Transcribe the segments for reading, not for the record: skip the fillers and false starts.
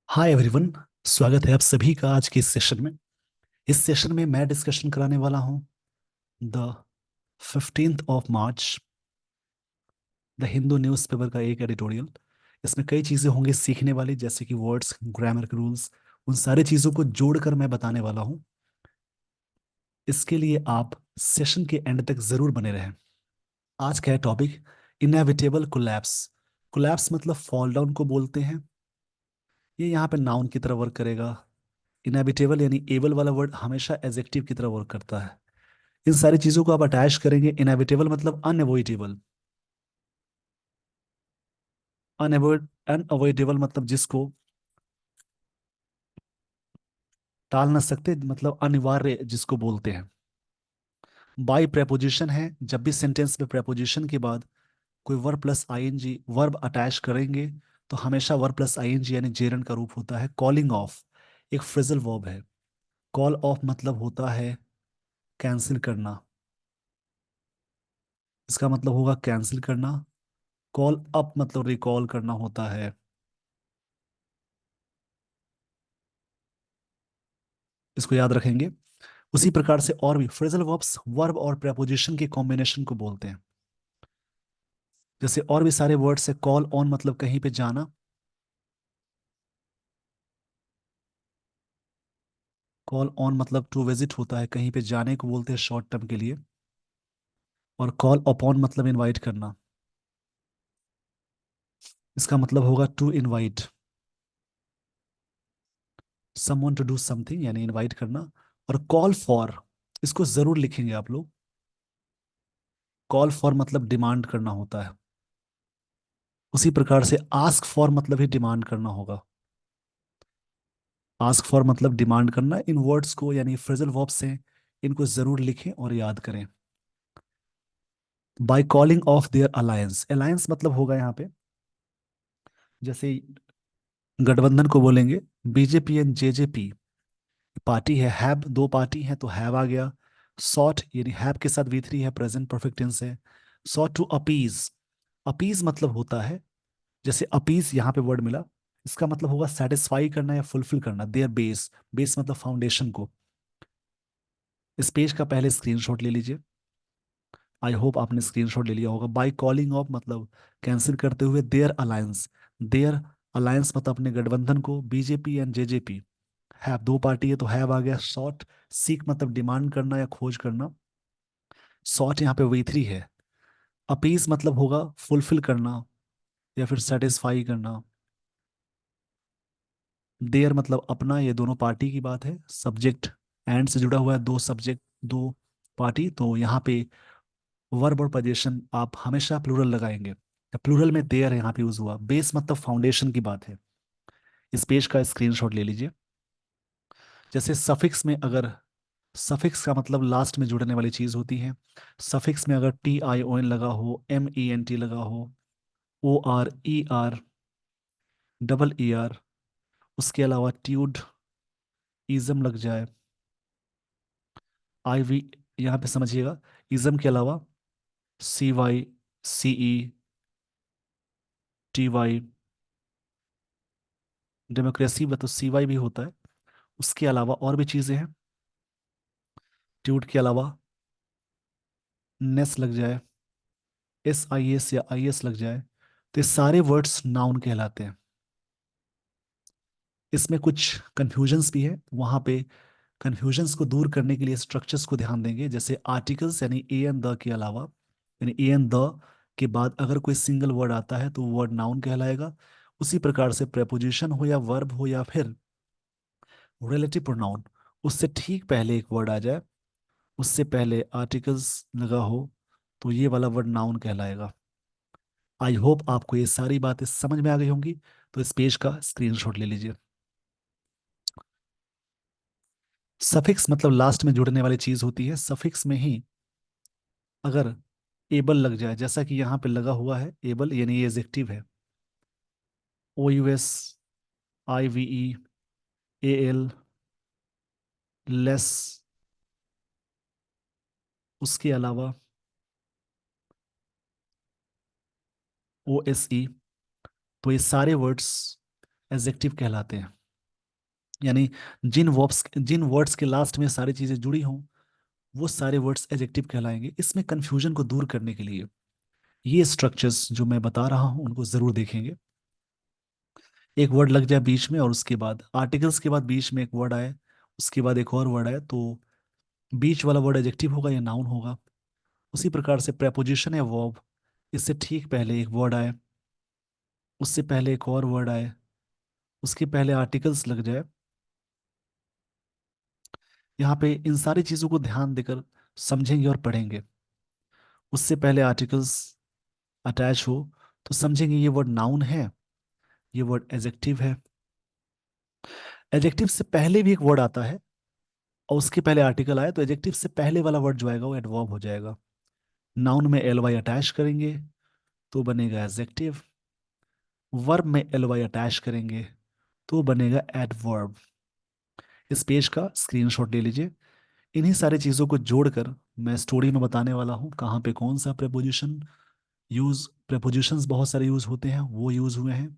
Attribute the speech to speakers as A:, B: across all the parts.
A: Hi everyone. स्वागत है आप सभी का आज के इस सेशन में। इस सेशन में मैं डिस्कशन कराने वाला हूं the 15th of March, the Hindu newspaper का एक एडिटोरियल। इसमें कई चीज़ें होंगी सीखने वाली, जैसे कि वर्ड्स, ग्रामर के रूल्स, उन सारी चीज़ों को जोड़कर मैं बताने वाला हूं। इसके लिए आप सेशन के एंड तक ज़रूर बने रहें। आज का है टॉपिक इनएविटेबल कोलैप्स। कोलैप्स मतलब फॉल डाउन को बोलते हैं। ये यहाँ पे नाउन की तरह वर्क करेगा। इनएविटेबल यानी एबल वाला वर्ड हमेशा एडजेक्टिव की तरह वर्क करता है। इन सारी चीजों को आप अटैच करेंगे। इनएविटेबल मतलब अनअवॉइडेबल, अनअवॉइडेबल मतलब जिसको टाल ना सकते, मतलब अनिवार्य जिसको बोलते हैं। बाई प्रेपोजिशन है, जब भी सेंटेंस में प्रेपोजिशन के बाद कोई verb plus I N G verb attach करेंगे तो हमेशा वर्ब प्लस आईएनजी यानी जेरंड का रूप होता है। कॉलिंग ऑफ एक फ्रेजल वर्ब है। कॉल ऑफ मतलब होता है कैंसिल करना। इसका मतलब होगा कैंसिल करना। कॉल अप मतलब रिकॉल करना होता है। इसको याद रखेंगे। उसी प्रकार से और भी फ्रेजल वर्ब्स वर्ब और प्रेपोजिशन के कॉम्बिनेशन को बोलते हैं। जैसे और भी सारे वर्ड्स है। कॉल ऑन मतलब कहीं पे जाना। कॉल ऑन मतलब टू विजिट होता है, कहीं पे जाने को बोलते हैं शॉर्ट टर्म के लिए। और कॉल अपॉन मतलब इनवाइट करना। इसका मतलब होगा to invite someone to do something, यानी इनवाइट करना। और कॉल फॉर, इसको जरूर लिखेंगे आप लोग। कॉल फॉर मतलब डिमांड करना होता है। उसी प्रकार से आस्क फॉर मतलब ही डिमांड करना होगा। आस्क फॉर मतलब डिमांड करना। इन वर्ड्स को यानी फ्रेजल वर्ब्स हैं, इनको जरूर लिखें और याद करें। By calling of their alliance, alliance मतलब होगा यहाँ पे जैसे गठबंधन को बोलेंगे बीजेपी एंड जेजेपी। पार्टी है, हैव दो पार्टी है तो हैव आ गया। सॉट यानी हैव के साथ वी3 है, प्रेजेंट परफेक्ट टेंस है। सॉट टू अपीज, अपीज मतलब होता है जैसे अपीज यहाँ पे वर्ड मिला, इसका मतलब होगा सेटिस्फाई करना या फुलफिल करना। देयर बेस, बेस मतलब फाउंडेशन को। इस पेज का पहले स्क्रीनशॉट ले लीजिए। आई होप आपने स्क्रीनशॉट ले लिया होगा। बाय कॉलिंग ऑफ मतलब कैंसिल करते हुए देयर अलायंस। देयर अलायंस मतलब अपने गठबंधन को। बीजेपी एंड जेजेपी, हैव दो पार्टी है तो हैव आ गया। सॉट सीक मतलब डिमांड करना या खोज करना। सॉट यहाँ पे वी3 है। अपीज मतलब होगा फुलफिल करना या फिर सेटिस्फाई करना। देयर मतलब अपना, ये दोनों पार्टी की बात है। सब्जेक्ट एंड से जुड़ा हुआ है, दो सब्जेक्ट दो पार्टी, तो यहाँ पे वर्ब और पोजीशन आप हमेशा प्लूरल लगाएंगे। प्लूरल में देयर यहाँ पे यूज हुआ। बेस मतलब फाउंडेशन की बात है। इस पेज का स्क्रीनशॉट ले लीजिए। जैसे सफिक्स में, अगर सफिक्स का मतलब लास्ट में जुड़ने वाली चीज होती है। सफिक्स में अगर TION लगा हो, MENT लगा हो, OR ER, ER, उसके अलावा ट्यूड इज्म लग जाए, IV, यहाँ पे समझिएगा इज्म के अलावा CY, CE, TY, डेमोक्रेसी में तो CY भी होता है। उसके अलावा और भी चीजें हैं। ट्यूड के अलावा नेस लग जाए, SIS या IS लग जाए, तो ये सारे वर्ड्स नाउन कहलाते हैं। इसमें कुछ कंफ्यूजन्स भी है, वहां पे कंफ्यूजन्स को दूर करने के लिए स्ट्रक्चर्स को ध्यान देंगे। जैसे आर्टिकल्स यानी ए एन द के अलावा, यानी ए एन द के बाद अगर कोई सिंगल वर्ड आता है तो वो वर्ड नाउन कहलाएगा। उसी प्रकार से प्रेपोजिशन हो या वर्ब हो या फिर रिलेटिव प्रोनाउन, उससे ठीक पहले एक वर्ड आ जाए, उससे पहले आर्टिकल्स लगा हो, तो ये वाला वर्ड नाउन कहलाएगा। आई होप आपको ये सारी बातें समझ में आ गई होंगी। तो इस पेज का स्क्रीनशॉट ले लीजिए। सफिक्स मतलब लास्ट में जुड़ने वाली चीज होती है। सफिक्स में ही अगर एबल लग जाए, जैसा कि यहाँ पे लगा हुआ है एबल, यानी ये एडजेक्टिव है। OUSIVEAL, लेस, उसके अलावा OSE, तो ये सारे वर्ड्स एडजेक्टिव कहलाते हैं। यानी जिन वर्ड्स के लास्ट में सारी चीजें जुड़ी हों वो सारे वर्ड्स एडजेक्टिव कहलाएंगे। इसमें कंफ्यूजन को दूर करने के लिए ये स्ट्रक्चर्स जो मैं बता रहा हूं उनको जरूर देखेंगे। एक वर्ड लग जाए बीच में और उसके बाद आर्टिकल्स के बाद बीच में एक वर्ड आए, उसके बाद एक और वर्ड आए, तो बीच वाला वर्ड एडजेक्टिव होगा या नाउन होगा। उसी प्रकार से प्रेपोजिशन या वर्ब, इससे ठीक पहले एक वर्ड आए, उससे पहले एक और वर्ड आए, उसके पहले आर्टिकल्स लग जाए। यहाँ पे इन सारी चीज़ों को ध्यान देकर समझेंगे और पढ़ेंगे। उससे पहले आर्टिकल्स अटैच हो तो समझेंगे ये वर्ड नाउन है, ये वर्ड एडजेक्टिव है। एडजेक्टिव से पहले भी एक वर्ड आता है और उसके पहले आर्टिकल आए तो एडजेक्टिव से पहले वाला वर्ड जो आएगा वो एडवर्ब हो जाएगा। नाउन में एल वाई अटैच करेंगे तो बनेगा एडजेक्टिव, वर्ब में एल वाई अटैच करेंगे तो बनेगा एडवर्ब। इस पेज का स्क्रीनशॉट ले लीजिए। इन्हीं सारी चीज़ों को जोड़कर मैं स्टोरी में बताने वाला हूँ कहाँ पे कौन सा प्रेपोजिशन यूज, प्रेपोजिशंस बहुत सारे यूज होते हैं वो यूज हुए हैं।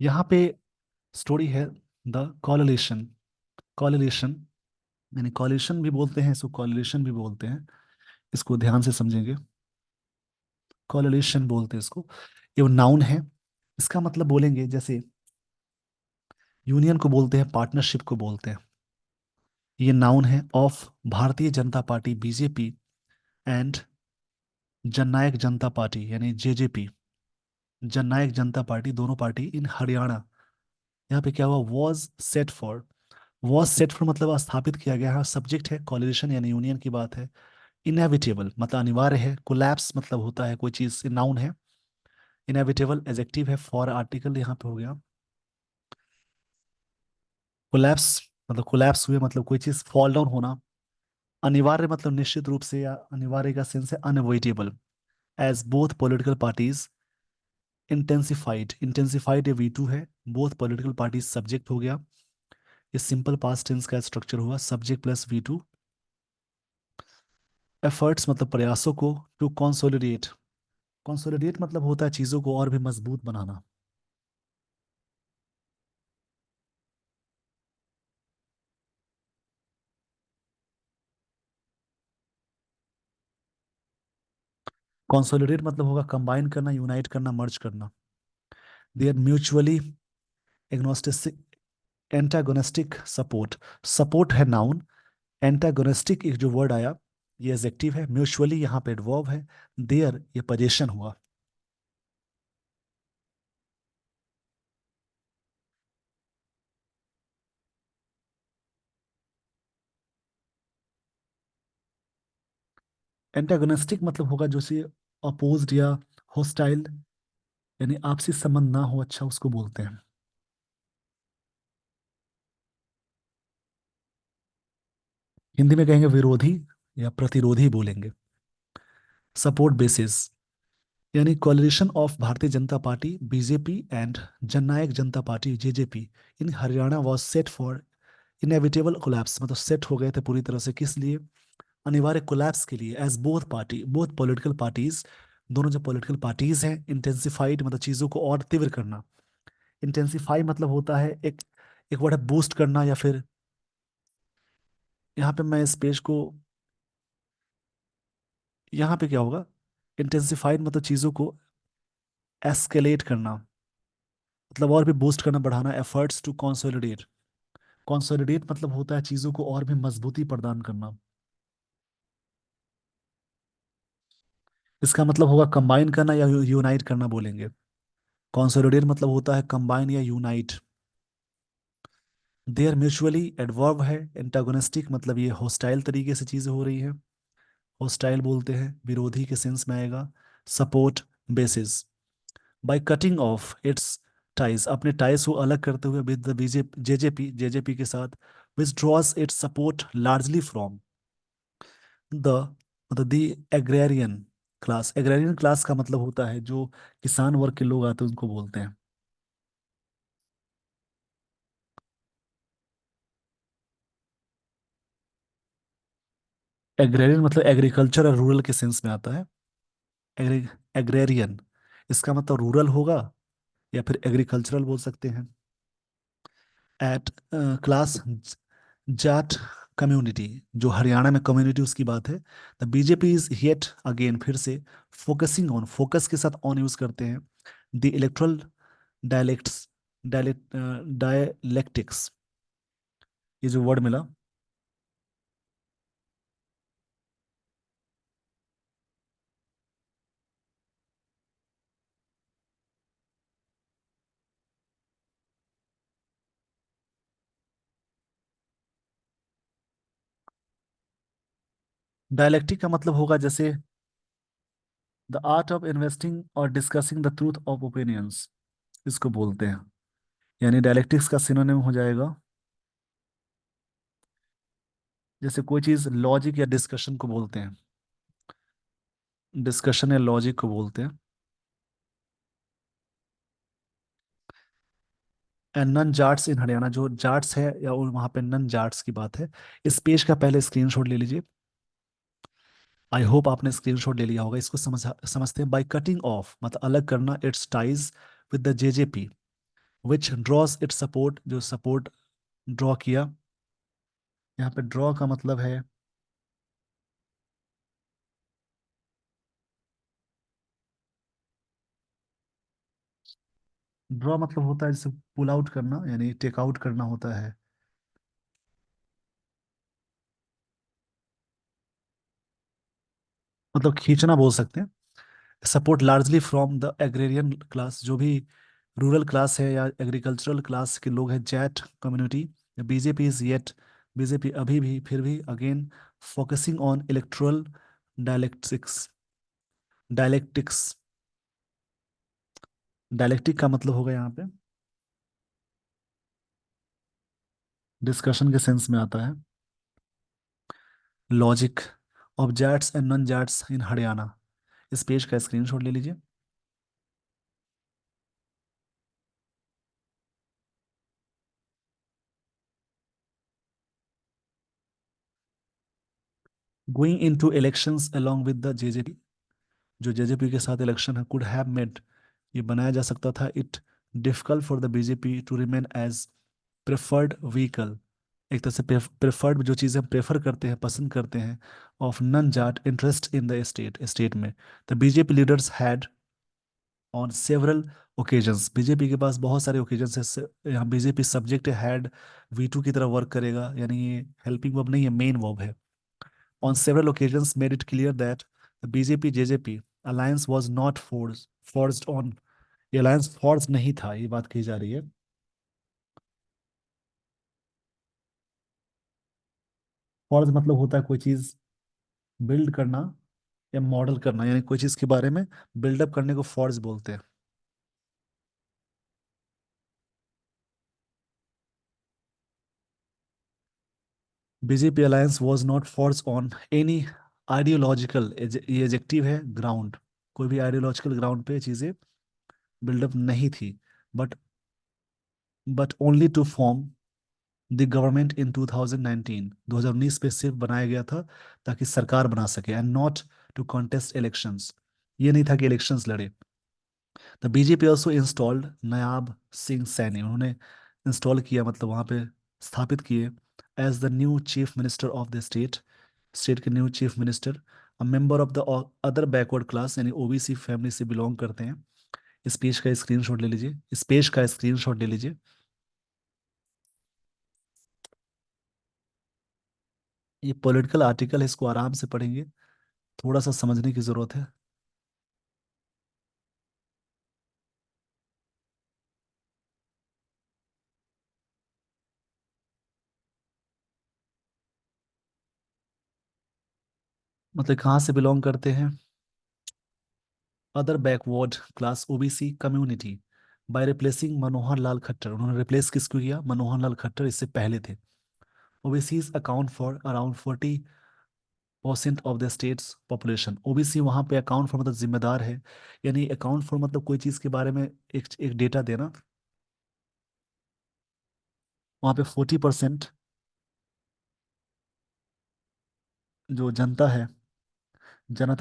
A: यहाँ पे स्टोरी है द कॉलेशन। कॉलेशन यानी कॉलेशन भी बोलते हैं इसको, कॉलेशन भी बोलते हैं। इसको ध्यान से समझेंगे। कॉलेशन बोलते हैं इसको। ये नाउन है। इसका मतलब बोलेंगे जैसे यूनियन को बोलते हैं, पार्टनरशिप को बोलते हैं। ये नाउन है of Bharatiya Janata party BJP and Jannayak Janata party यानी जेजेपी। जननायक जनता पार्टी दोनों पार्टी इन हरियाणा। यहाँ पे क्या हुआ, वॉज सेट फॉर मतलब स्थापित किया गया है। सब्जेक्ट है कॉलिशन यानी यूनियन की बात है। इनएविटेबल मतलब अनिवार्य है। कोलैप्स मतलब होता है कोई चीज, नाउन है। इनएविटेबल एडजेक्टिव है। फॉर आर्टिकल यहाँ पे हो गया। कोलैप्स मतलब कोलैप्स हुए मतलब कोई चीज फॉल डाउन होना। अनिवार्य मतलब निश्चित रूप से, या अनिवार्य का सेंस है unavoidable. As both political parties intensified, intensified ये V2 है। बोथ पॉलिटिकल पार्टीज सब्जेक्ट हो गया। ये सिंपल पास्ट टेंस का स्ट्रक्चर हुआ, सब्जेक्ट प्लस V2। एफर्ट्स मतलब प्रयासों को। टू कंसोलिडेट, कंसोलिडेट मतलब होता है चीजों को और भी मजबूत बनाना। कंसोलिडेट मतलब होगा कंबाइन करना, यूनाइट करना, मर्ज करना। They are mutually agnostic, antagonistic support. Support है नाउन, एंटागोनिस्टिक एक जो वर्ड आया ये एडजेक्टिव है। म्यूचुअली यहाँ पे एडवर्ब है। देयर ये पोजीशन हुआ। एंटागोनिस्टिक मतलब होगा जो से अपोज्ड या होस्टाइल, यानी आपसी संबंध ना हो अच्छा उसको बोलते हैं। हिंदी में कहेंगे विरोधी या प्रतिरोधी बोलेंगे। सपोर्ट बेसिस यानी कोalition of Bharatiya Janata party BJP and Jannayak Janata party JJP in Haryana was set for inevitable collapse. मतलब सेट हो गए थे पूरी तरह से, किस लिए, अनिवार्य कोलैप्स के लिए। As both party, both political parties, दोनों जो पॉलिटिकल पार्टीज हैं, इंटेंसिफाइड मतलब चीजों को और तीव्र करना। इंटेंसिफाई मतलब होता है एक एक वर्ड है बूस्ट करना, या फिर यहाँ पे मैं इस पेज को, यहाँ पे क्या होगा, इंटेंसिफाइड मतलब चीजों को एस्केलेट करना, मतलब और भी बूस्ट करना, बढ़ाना। एफर्ट्स टू कंसोलिडेट, कंसोलिडेट मतलब होता है चीजों को और भी मजबूती प्रदान करना। इसका मतलब होगा कंबाइन करना या यूनाइट करना बोलेंगे। कंसोलिडेट मतलब होता है कंबाइन या unite. They are mutually adverb है। एंटागोनिस्टिक मतलब ये हॉस्टाइल तरीके से चीजें हो रही है, हॉस्टाइल बोलते हैं, विरोधी के सेंस में आएगा। Support basis, by cutting of its ties, अपने टाइज को अलग करते हुए विद द जेजेपी, जेजेपी के साथ, withdraws its support largely from the मतलब the agrarian, class, agrarian class का मतलब होता है जो किसान वर्ग के लोग आते हैं उनको बोलते हैं। एग्रेरियन मतलब एग्रीकल्चर और रूरल के सेंस में आता है। एग्री एग्रेरियन, इसका मतलब रूरल होगा या फिर एग्रीकल्चरल बोल सकते हैं। एट क्लास, जाट कम्युनिटी, जो हरियाणा में कम्युनिटी उसकी बात है। The BJP is yet again, फिर से फोकसिंग ऑन, फोकस के साथ ऑन यूज करते हैं। द इलेक्ट्रल डायलेक्ट्स, डायलेक्टिक्स, ये जो वर्ड मिला। डायलेक्टिक का मतलब होगा जैसे द आर्ट ऑफ इन्वेस्टिंग और discussing the truth of opinions, इसको बोलते हैं। यानी डायलेक्टिक्स का सिनोनिम हो जाएगा, जैसे कोई चीज लॉजिक या डिस्कशन को बोलते हैं, डिस्कशन या लॉजिक को बोलते हैं। एंड नन जाट्स इन हरियाणा, जो जाट्स है या वहाँ पे नन जाट्स की बात है। इस पेज का पहले स्क्रीनशॉट ले लीजिए। आई होप आपने स्क्रीनशॉट ले लिया होगा। इसको समझते हैं। बाय कटिंग ऑफ मतलब अलग करना, its ties with the JJP which draws its support, जो सपोर्ट ड्रॉ किया। यहाँ पे ड्रॉ का मतलब है, ड्रॉ मतलब होता है जैसे पुल आउट करना, यानी टेक आउट करना होता है। मतलब खींचना बोल सकते हैं। Support largely from the agrarian class, जो भी रूरल क्लास है या एग्रीकल्चरल क्लास के लोग हैं, Jat community. BJP is yet, BJP अभी भी, फिर भी, again focusing on electoral dialectics, dialectics, dialectic का मतलब होगा यहाँ पे डिस्कशन के सेंस में आता है। लॉजिक ऑफ जैट्स एंड नॉन जैट्स इन हरियाणा, इस पेज का स्क्रीनशॉट ले लीजिए। Going into elections along with the JJP, जो जेजेपी के साथ इलेक्शन है, कुड हैव मेड, ये बनाया जा सकता था, it difficult for the BJP to remain as preferred vehicle, एक तरह से प्रेफर्ड, जो चीज़ें हम प्रेफर करते हैं, पसंद करते हैं, of non Jat interest in the state, state में। The BJP leaders had on several occasions, BJP के पास बहुत सारे ओकेजन्स है। यहाँ बीजेपी सब्जेक्ट हैड V2 की तरह वर्क करेगा, यानी ये हेल्पिंग वर्ब नहीं है, मेन वर्ब है। On several occasions made it clear that the BJP JJP alliance was not forced on, ये अलायंस फोर्स नहीं था, ये बात कही जा रही है। फोर्स मतलब होता है कोई चीज बिल्ड करना या मॉडल करना, यानी कोई चीज के बारे में बिल्डअप करने को फोर्स बोलते हैं। BJP alliance was not force on any ideological, ये एजेक्टिव है, ग्राउंड, कोई भी आइडियोलॉजिकल ग्राउंड पे चीजें बिल्डअप नहीं थी। But only to form the government in 2019, 2019 पे सिर्फ बनाया गया था ताकि सरकार बना सके, and not to contest elections, ये नहीं था कि इलेक्शंस लड़े। The BJP also installed Nayab Singh Saini, उन्होंने इंस्टॉल किया मतलब वहाँ पे स्थापित किए, as the new chief minister of the state, state के new chief minister. A member of the other backward class, यानी ओबीसी फैमिली से बिलोंग करते हैं। इस पेज का स्क्रीनशॉट ले लीजिए, इस पेज का स्क्रीनशॉट ले लीजिए। ये पॉलिटिकल आर्टिकल है, इसको आराम से पढ़ेंगे, थोड़ा सा समझने की जरूरत है। मतलब कहाँ से बिलोंग करते हैं, other backward class OBC community, by replacing Manohar Lal Khattar, उन्होंने रिप्लेस किसको किया, मनोहर लाल खट्टर इससे पहले थे। OBCs account for around 40 percent of the states population. OBC वहां पे अकाउंट फॉर मतलब जिम्मेदार है, यानी अकाउंट फॉर मतलब कोई चीज के बारे में एक डेटा देना। वहां पे 40% जो जनता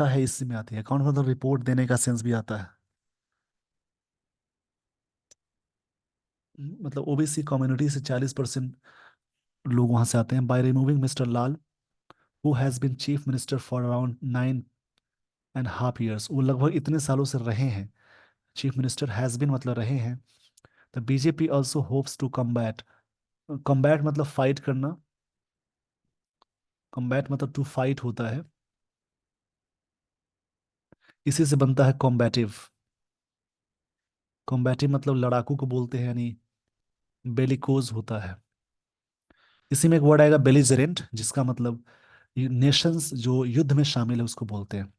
A: है इसमें आती है। अकाउंट मतलब रिपोर्ट देने का सेंस भी आता है। मतलब ओबीसी कम्युनिटी से 40% लोग वहां से आते हैं। By removing mister Lal who has been chief minister for around 9.5 years, वो लगभग इतने सालों से रहे हैं। चीफ मिनिस्टर हैज बीन मतलब रहे हैं। The BJP also hopes to combat, combat मतलब फाइट करना, कम्बैट मतलब टू फाइट होता है, इसी से बनता है कॉम्बैटिव। कॉम्बैटिव मतलब लड़ाकू को बोलते हैं, यानी बेलिकोज होता है। इसी में एक वर्ड आएगा बेलिजरेंट, जिसका मतलब नेशंस जो युद्ध में शामिल है उसको बोलते हैं।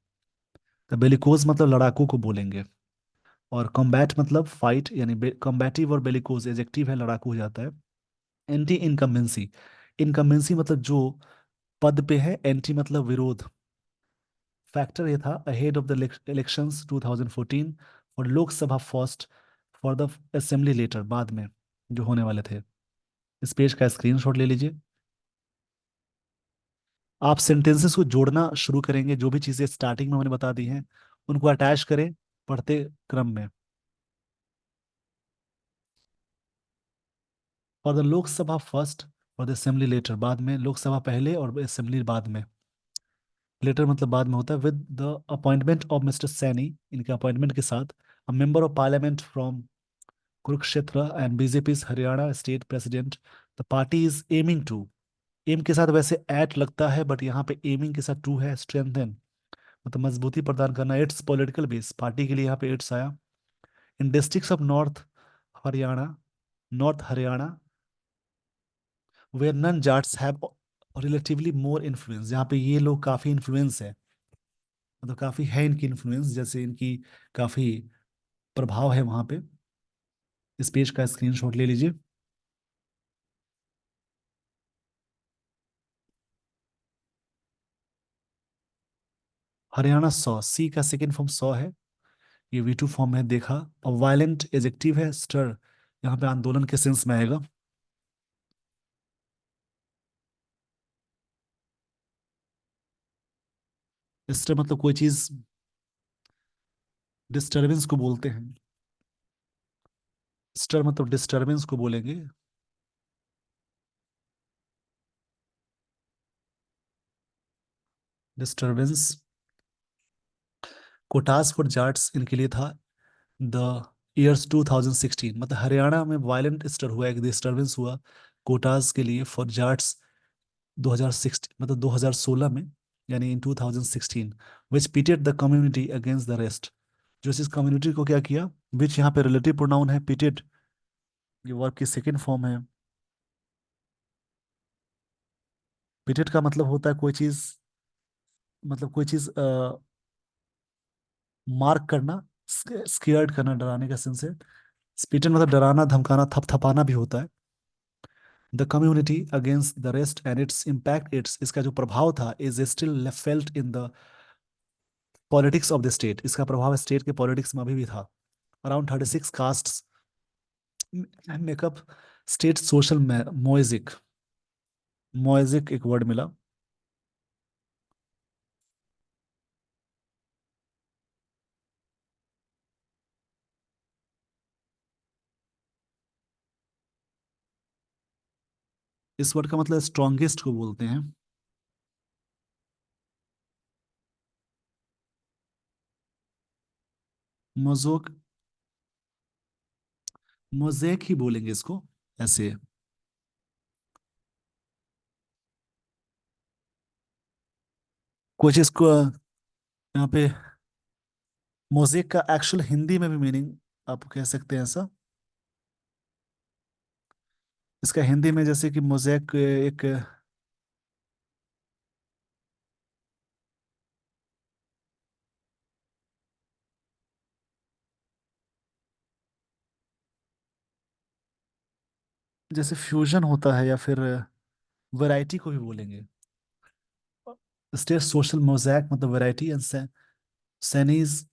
A: तो बेलिकोज मतलब लड़ाकू को बोलेंगे। और कॉम्बैट मतलब फाइट, यानी कॉम्बैटिव और बेलिकोज एजेक्टिव है, लड़ाकू हो जाता है। एंटी इनकम्बेंसी, इनकम्बेंसी मतलब जो पद पे है, एंटी मतलब विरोध। फैक्टर ये था अहेड ऑफ द इलेक्शंस 2014 और Lok Sabha first, for the assembly later बाद में जो होने वाले थे। इस पेज का स्क्रीनशॉट ले लीजिए। आप सेंटेंसेस को जोड़ना शुरू करेंगे, जो भी चीजें स्टार्टिंग में मैंने बता दी हैं उनको अटैच करें पढ़ते क्रम में। For the Lok Sabha first, for the assembly later बाद में, लोकसभा पहले और असेंबली बाद में। लेटर मतलब बाद में होता है। With the appointment of mister Saini, इनके अपॉइंटमेंट के साथ, a member of parliament from Kurukshetra and BJP Haryana state president, the party is aiming to, aim के साथ वैसे एट लगता है बट यहाँ पे एमिंग के साथ टू है, स्ट्रेंथन मतलब मजबूती प्रदान करना, इट्स पॉलिटिकल बेस, पार्टी के लिए यहाँ पे इट्स आया। In districts of Haryana north Haryana where non Jats have relatively more influence, जहाँ पे ये लोग काफी इन्फ्लुएंस है, मतलब काफी है इनकी इन्फ्लुएंस, जैसे इनकी काफी प्रभाव है वहां पे। इस पेज का स्क्रीनशॉट ले लीजिए। हरियाणा सौ, सी का सेकंड फॉर्म सौ है, ये वी टू फॉर्म है देखा। और वायलेंट एजेक्टिव है, स्टर यहाँ पे आंदोलन के सेंस में आएगा। स्टर मतलब कोई चीज डिस्टरबेंस को बोलते हैं। स्टर मतलब डिस्टरबेंस को बोलेंगे। डिस्टरबेंस। कोटास फॉर जाट्स इनके लिए था द ईयर्स 2016, मतलब हरियाणा में वायलेंट स्टर हुआ, एक डिस्टरबेंस हुआ कोटास के लिए फॉर जाट्स 2016 मतलब 2016 में, यानी in 2016, which pitted the community against the rest, जो इस कम्युनिटी को क्या किया, विच यहाँ पे रिलेटिव प्रोनाउन है, पिटेड ये वर्ब की सेकंड फॉर्म है। पिटेड का मतलब होता है कोई चीज, मतलब कोई चीज मार्क करना, स्केयर्ड करना, डराने का सेंस है। स्पिटेड मतलब डराना धमकाना थपथपाना भी होता है। The community against the rest and its impact, its इसका जो प्रभाव था is still felt in the politics of the state, इसका प्रभाव स्टेट के पॉलिटिक्स में अभी भी था। Around 36 castes make up state social mosaic, mosaic एक वर्ड मिला। इस वर्ड का मतलब स्ट्रॉन्गेस्ट को बोलते हैं। मोजोक, मोजेक ही बोलेंगे इसको ऐसे। कुछ इसको यहाँ पे मोजेक का एक्चुअल हिंदी में भी मीनिंग आप कह सकते हैं ऐसा। इसका हिंदी में जैसे कि मोजेक एक, जैसे फ्यूजन होता है या फिर वैरायटी को भी बोलेंगे। स्टेट सोशल मोजैक मतलब वैरायटी एंड सैनीज,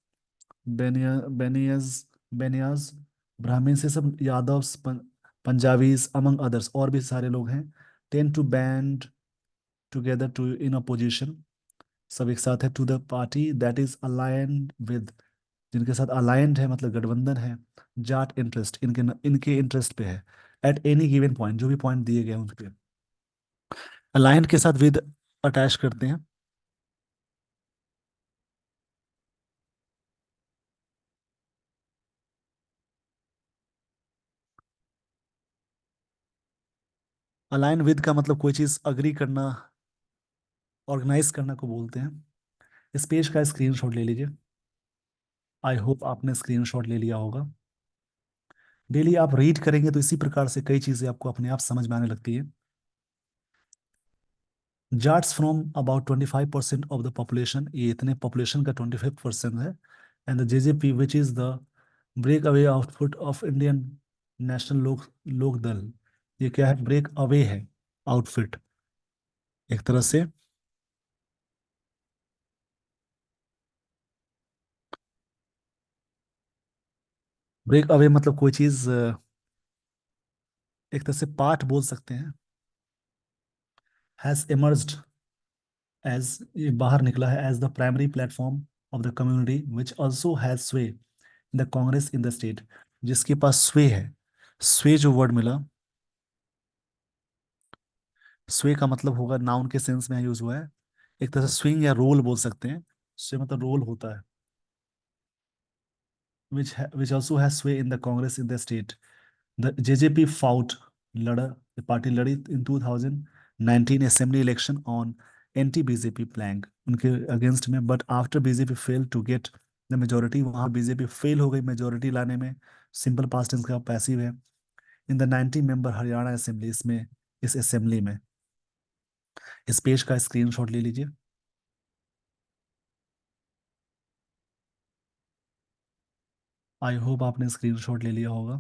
A: बेनियाज, बेनियाज, ब्राह्मीण से सब, यादव्स, पंजाबीज अमंग अदर्स, और भी सारे लोग हैं। Tend to band together to in opposition, सब एक साथ है, to the party that is aligned with, जिनके साथ अलाइंड है मतलब गठबंधन है, जाट इंटरेस्ट, इनके इनके इंटरेस्ट पे है, एट एनी गिवन पॉइंट, जो भी पॉइंट दिए गए हैं उस पे। अलाइंड के साथ विद अटैच करते हैं। अलाइन विद का मतलब कोई चीज अग्री करना, ऑर्गेनाइज करना को बोलते हैं। इस पेज का स्क्रीनशॉट ले लीजिए। आई होप आपने स्क्रीनशॉट ले लिया होगा। डेली आप रीड करेंगे तो इसी प्रकार से कई चीजें आपको अपने आप समझ में आने लगती है। Jats from about 25% of the population, ये इतने पॉपुलेशन का 25% है। And the JJP which is the breakaway output of Indian National Lok Dal, ये क्या है, ब्रेक अवे है आउटफिट एक तरह से। ब्रेक अवे मतलब कोई चीज एक तरह से पार्ट बोल सकते हैं। हैज इमर्ज्ड एज, ये बाहर निकला है, as the primary platform of the community which also has sway in the Congress in the state, जिसके पास स्वे है। स्वे जो वर्ड मिला, स्वे का मतलब होगा नाउन के सेंस में यूज हुआ है, एक तरह से स्विंग या रोल बोल सकते हैं। स्वे मतलब रोल होता है। विच also has sway in the Congress in the state. The JJP fought, लड़ा, पार्टी लड़ी in 2019 assembly election on anti BJP plank, उनके अगेंस्ट में, but after BJP fail to get the majority, वहां बीजेपी फेल हो गई majority लाने में। Simple past tense का पैसिव है। In the 90 member Haryana assembly, इसमें इस असेंबली में। इस पेज का स्क्रीनशॉट ले लीजिए। आई होप आपने स्क्रीनशॉट ले लिया होगा।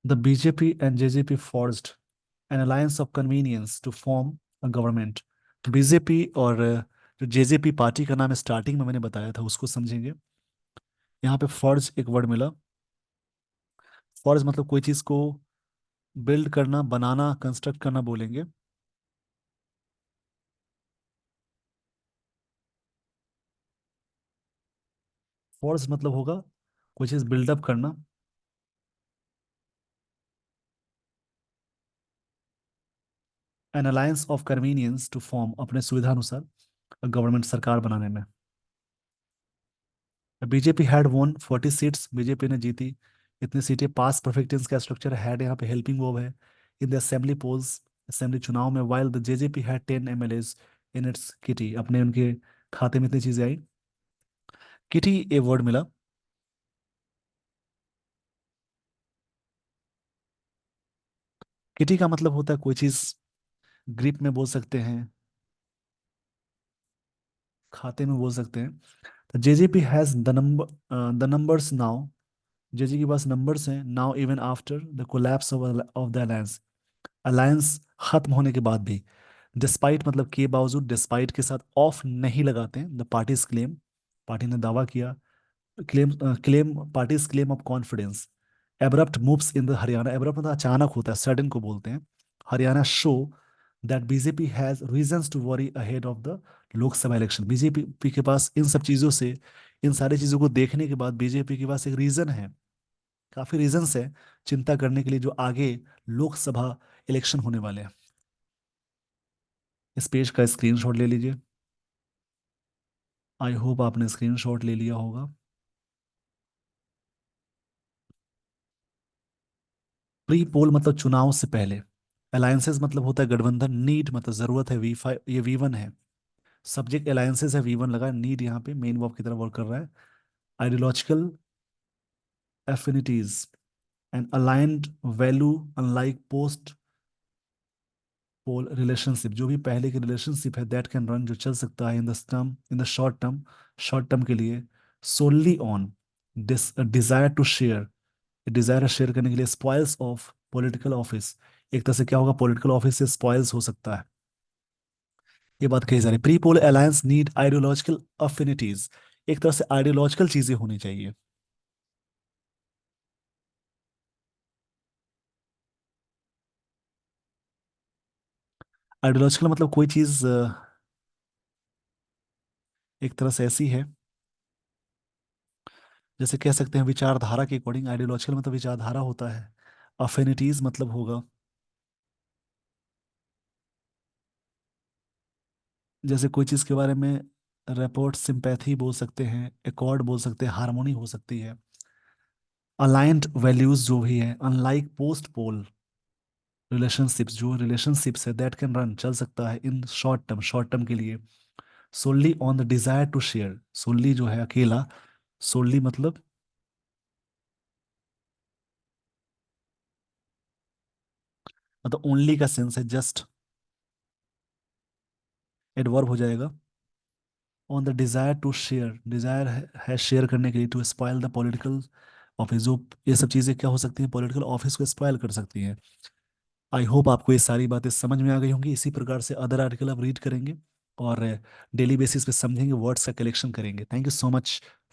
A: The BJP and JJP forged an alliance of convenience to form a government। BJP और जो जेजेपी पार्टी का नाम है, स्टार्टिंग में मैंने बताया था, उसको समझेंगे। यहाँ पे फॉर्ज एक वर्ड मिला। फॉर्ज मतलब कोई चीज को बिल्ड करना, बनाना, कंस्ट्रक्ट करना बोलेंगे। फॉर्ज मतलब होगा कोई चीज बिल्डअप करना। An alliance of convenience to form, अपने सुविधा अनुसार गवर्नमेंट, सरकार बनाने में। बीजेपी हैड वोन 40 सीट्स, बीजेपी ने जीती इतनी सीटें। पास परफेक्ट टेंस का स्ट्रक्चर हैड यहाँ पे हेल्पिंग वर्ब है। In the assembly polls, assembly चुनाव में, while the JJP had 10 MLAs in its kitty, अपने उनके खाते में इतनी चीजें आई। किटी ए वर्ड मिला। किटी का मतलब होता है कोई चीज ग्रिप में बोल सकते हैं, खाते में बोल सकते हैं। तो JJP has the numbers now, JJ के पास नंबर्स हैं now, even after the collapse of the alliance, alliance खत्म होने के बाद भी। डिस्पाइट मतलब के बावजूद, डिस्पाइट के साथ ऑफ नहीं लगाते हैं। द पार्टीज क्लेम, पार्टी ने दावा किया। Claim, claim, parties claim of confidence. Abrupt moves in the Haryana, abrupt मतलब अचानक होता है, सडन को बोलते हैं। Haryana show that BJP has reasons to worry ahead of the Lok Sabha election, BJP के पास इन सब चीजों से, इन सारी चीजों को देखने के बाद बीजेपी के पास एक रीजन है, काफी रीजंस है चिंता करने के लिए, जो आगे लोकसभा इलेक्शन होने वाले हैं। इस पेज का स्क्रीनशॉट ले लीजिए। आई होप आपने स्क्रीनशॉट ले लिया होगा। प्री पोल मतलब चुनाव से पहले। अलायंसेस मतलब होता है गठबंधन। नीड मतलब जरूरत है, V5, ये V1 है। सब्जेक्ट अलायंसेस है, V1 लगा, नीड यहाँ पे मेन वर्ब की तरह वर्क कर रहा है। Ideological affinities and aligned value unlike post pole relationship, जो भी पहले की रिलेशनशिप है, दैट कैन रन, जो चल सकता है in the term, in the short term, short term के लिए, solely on, desire to share, desire share करने के लिए, स्पॉइल्स ऑफ पॉलिटिकल ऑफिस, एक तरह से क्या होगा, पॉलिटिकल ऑफिस से स्पॉइल्स हो सकता है। ये बात कही जा रही है। Pre poll alliance need ideological अफिनिटीज, एक तरह से आइडियोलॉजिकल चीजें होनी चाहिए। आइडियोलॉजिकल मतलब कोई चीज एक तरह से ऐसी है, जैसे कह सकते हैं विचारधारा के अकॉर्डिंग, आइडियोलॉजिकल मतलब विचारधारा होता है। अफिनिटीज मतलब होगा जैसे कोई चीज के बारे में, रेपोर्ट सिंपैथी बोल सकते हैं, एकॉर्ड बोल सकते हैं, हार्मोनी हो सकती है। अलाइंड वैल्यूज जो भी है, अनलाइक पोस्ट पोल रिलेशनशिप्स, जो रिलेशनशिप्स है दैट कैन रन, चल सकता है in short term, short term के लिए, solely on the desire to share, solely जो है अकेला, सोनली मतलब, मतलब ओनली का सेंस है जस्ट, एडवर्ब हो जाएगा। On the desire to share, desire है शेयर करने के लिए, to spoil the political office, जो ये सब चीजें क्या हो सकती हैं, पॉलिटिकल ऑफिस को स्पॉइल कर सकती हैं। आई होप आपको ये सारी बातें समझ में आ गई होंगी। इसी प्रकार से अदर आर्टिकल आप रीड करेंगे और डेली बेसिस पे समझेंगे, वर्ड्स का कलेक्शन करेंगे। Thank you so much.